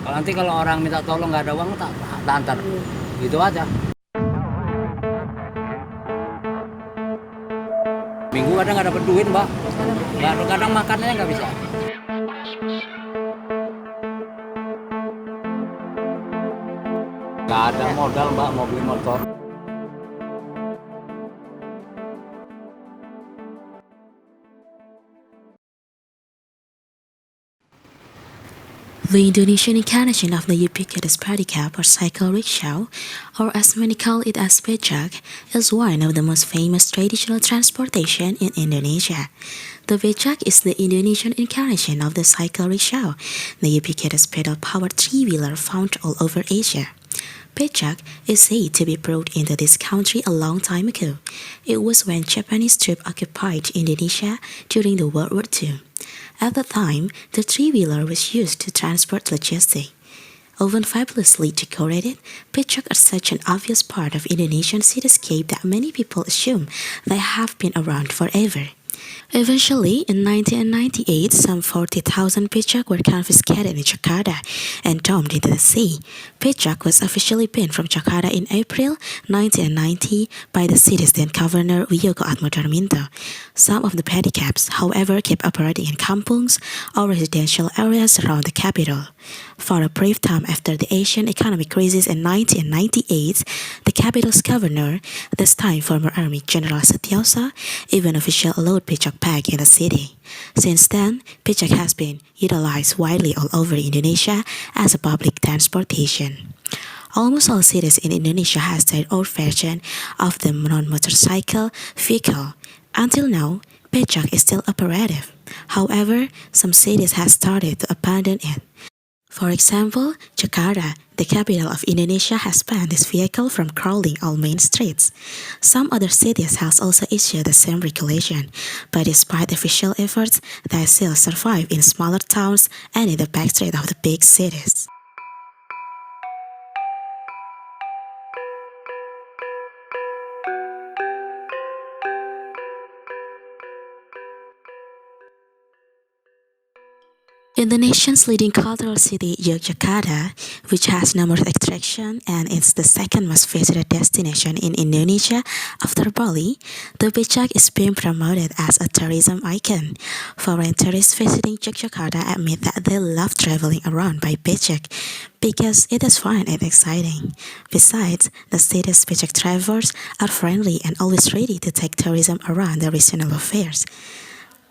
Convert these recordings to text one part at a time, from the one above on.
Nanti kalau orang minta tolong nggak ada uang, tak antar. Gitu aja. Minggu kadang nggak dapet duit, Mbak. Kadang makannya nggak bisa. Nggak ada modal, Mbak, mau beli motor. The Indonesian incarnation of the ubiquitous pedicab or cycle rickshaw, or as many call it as becak, is one of the most famous traditional transportation in Indonesia. The becak is the Indonesian incarnation of the cycle rickshaw, the ubiquitous pedal-powered three-wheeler found all over Asia. Becak is said to be brought into this country a long time ago. It was when Japanese troops occupied Indonesia during the World War II. At the time, the three-wheeler was used to transport logistics. Often fabulously decorated, becak are such an obvious part of Indonesian cityscape that many people assume they have been around forever. Eventually, in 1998, some 40,000 becak were confiscated in Jakarta and dumped into the sea. Becak was officially banned from Jakarta in April 1990 by the city's then governor Wiyogo Atmodarminto. Some of the pedicabs, however, kept operating in kampungs or residential areas around the capital. For a brief time after the Asian economic crisis in 1998, the capital's governor, this time former Army General Setiausaha, even officially allowed becak back in the city. Since then, becak has been utilized widely all over Indonesia as a public transportation. Almost all cities in Indonesia has their own version of the non-motorcycle vehicle. Until now, becak is still operative. However, some cities have started to abandon it. For example, Jakarta, the capital of Indonesia, has banned this vehicle from crawling all main streets. Some other cities have also issued the same regulation, but despite official efforts, they still survive in smaller towns and in the backstreet of the big cities. In the nation's leading cultural city, Yogyakarta, which has numerous attractions and is the second most visited destination in Indonesia after Bali, the becak is being promoted as a tourism icon. Foreign tourists visiting Yogyakarta admit that they love traveling around by becak because it is fun and exciting. Besides, the city's becak travelers are friendly and always ready to take tourism around the regional affairs.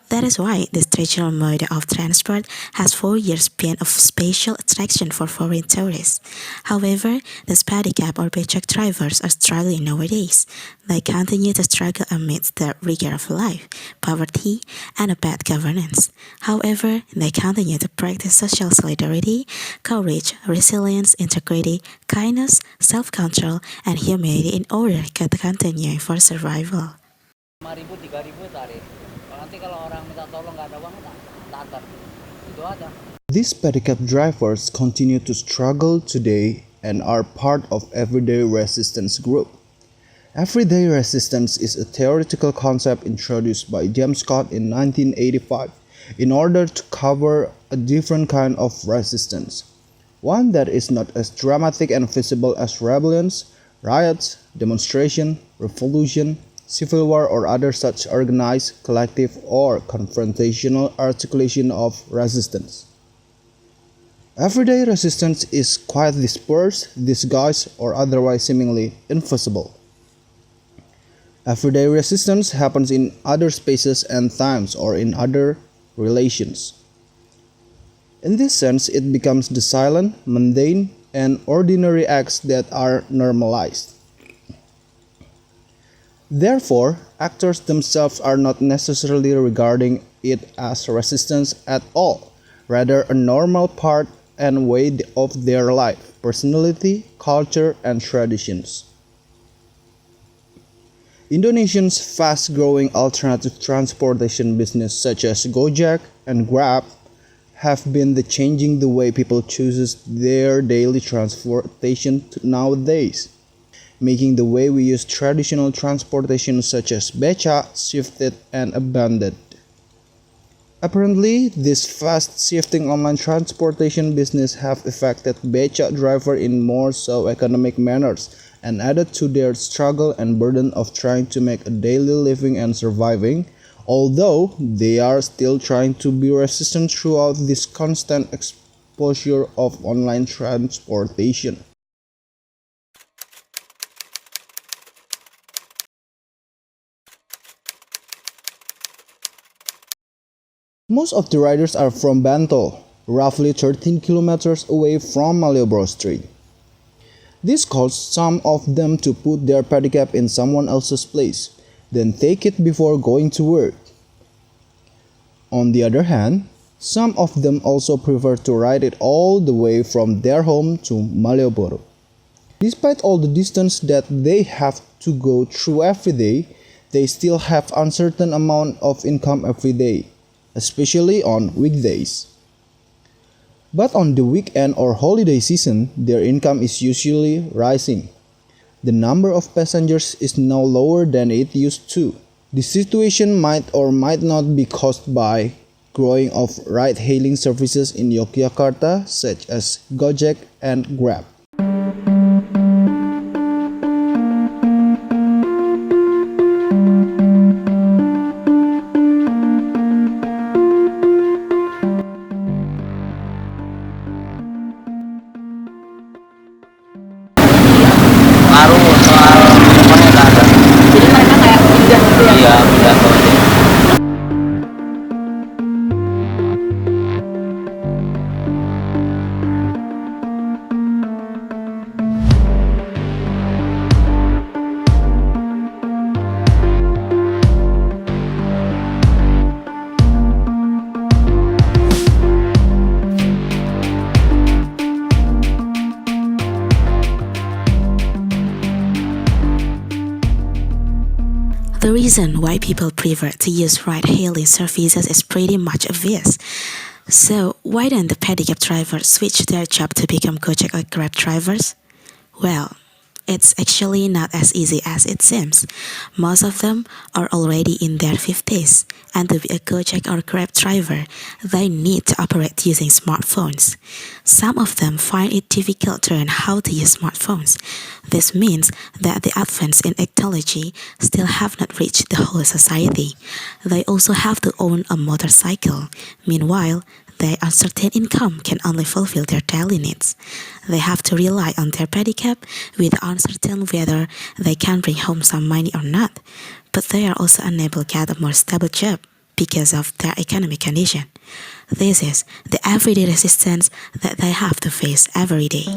That is why this traditional mode of transport has for years been a special attraction for foreign tourists. However, the pedicab or becak drivers are struggling nowadays. They continue to struggle amidst the rigor of life, poverty, and a bad governance. However, they continue to practice social solidarity, courage, resilience, integrity, kindness, self-control, and humility in order to continue for survival. 5.000, 3.000 tarik. Nanti kalau orang minta tolong nggak ada uang, tak antar. Gitu aja. These pedicab drivers continue to struggle today and are part of Everyday Resistance group. Everyday resistance is a theoretical concept introduced by James Scott in 1985 in order to cover a different kind of resistance, one that is not as dramatic and visible as rebellions, riots, demonstration, revolution, civil war, or other such organized, collective, or confrontational articulation of resistance. Everyday resistance is quite dispersed, disguised, or otherwise seemingly invisible. Everyday resistance happens in other spaces and times or in other relations. In this sense, it becomes the silent, mundane, and ordinary acts that are normalized. Therefore, actors themselves are not necessarily regarding it as resistance at all, rather a normal part and way of their life, personality, culture, and traditions. Indonesia's fast-growing alternative transportation business such as Gojek and Grab have been changing the way people choose their daily transportation nowadays, making the way we use traditional transportation such as beca shifted and abandoned. Apparently, this fast-shifting online transportation business have affected becak driver in more socio-economic manners and added to their struggle and burden of trying to make a daily living and surviving, although they are still trying to be resistant throughout this constant exposure of online transportation. Most of the riders are from Bantul, roughly 13 kilometers away from Malioboro Street. This caused some of them to put their pedicab in someone else's place, then take it before going to work. On the other hand, some of them also prefer to ride it all the way from their home to Malioboro. Despite all the distance that they have to go through every day, they still have uncertain amount of income every day, especially on weekdays. But on the weekend or holiday season, their income is usually rising. The number of passengers is now lower than it used to. The situation might or might not be caused by growing of ride-hailing services in Yogyakarta such as Gojek and Grab. Pengaruh soal pokoknya nggak ada. Jadi mereka kayak pindah gitu ya. Iya, pindah ke ojek. The reason why people prefer to use ride-hailing services is pretty much obvious. So, why don't the pedicab drivers switch their job to become Gojek or Grab drivers? Well, it's actually not as easy as it seems. Most of them are already in their 50s, and to be a Gojek or Grab driver, they need to operate using smartphones. Some of them find it difficult to learn how to use smartphones. This means that the advance in technology still have not reached the whole society. They also have to own a motorcycle. Meanwhile, their uncertain income can only fulfill their daily needs. They have to rely on their pedicab with uncertain whether they can bring home some money or not. But they are also unable to get a more stable job because of their economic condition. This is the everyday resistance that they have to face every day.